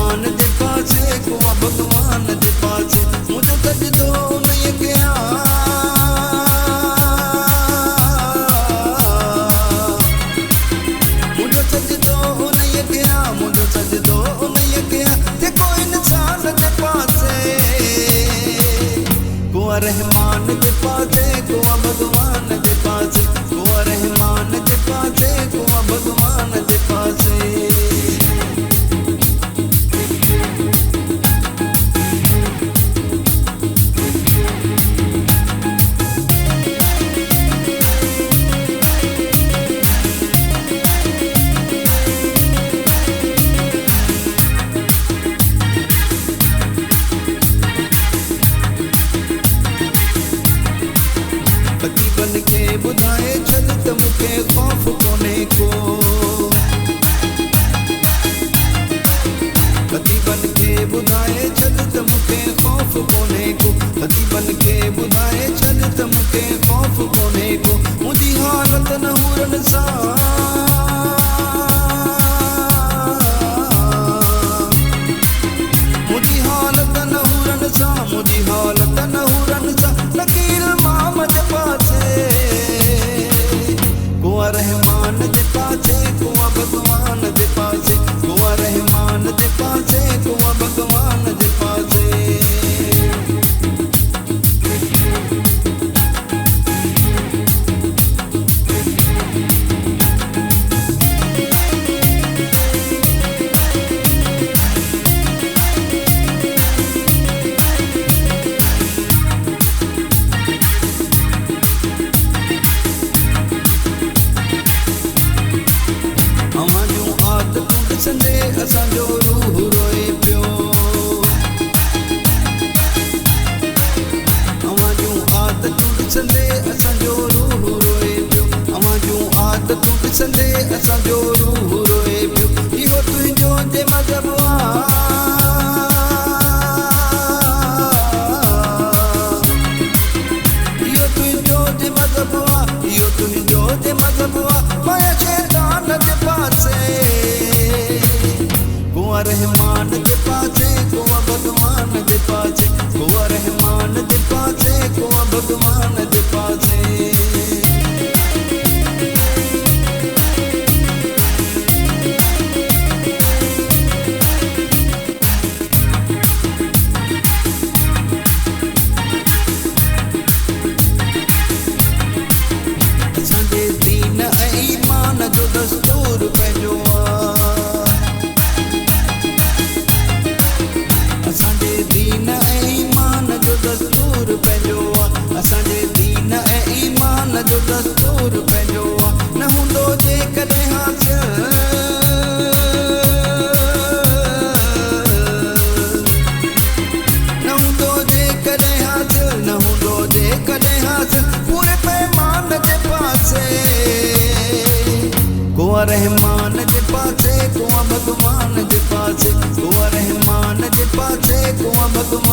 रहमान जे पासे को भगवान जे पासे मुझो सजदो नहीं कया मुझो सजदो नहीं कया मुझो सजदो नहीं कया ते को इंसान जे पासे को रहमान जे पासे को भगवान जे पासे को रहमान जे पासे को भगवान जे पासे बन के बुधाए छद त मुखे खौफ कोने को पति बन के बुधाए छद त मुखे खौफ कोने को पति बन के बुधाए छद त मुखे खौफ कोने को मुझी हालत न हुरन सा मुझी हालत न हुरन सा मुझी हालत न हुरन सा लकीर माम जे पासे को रहमान जे पासे को भगवान जे पासे को रहमान जे पासे को भगवान जे पासे संदे असांजो रूह रोए पियो अवां जूं आदतूं ॾिसंदे असांजो रूह रोए पियो अवां जूं आदतूं ॾिसंदे असांजो रूह रोए पियो इहो तुंहिंजो जे मज़हब इहो तुंहिंजो जे मज़हब इहो तुंहिंजो जे मज़हब माया शैतान जे पासे को रहमान जे पासे को भगवान जे पासे को रहमान जे पासे को भगवान जे पासे असांजे दीन ऐं ईमान जो दस्तूर पंहिंजो असांजे दीन ऐं ईमान जो दस्तूर पंहिंजो असांजे दीन ऐं ईमान जो दस्तूर पंहिंजो न हूंदो जेकॾहिं हासिल न हूंदो जेकॾहिं हासिल न हूंदो जेकॾहिं हासिल पूरे पैमान जे पासे को रहमान जे पासे को भगवान जे पासे को रहमान जे पासे को भगवान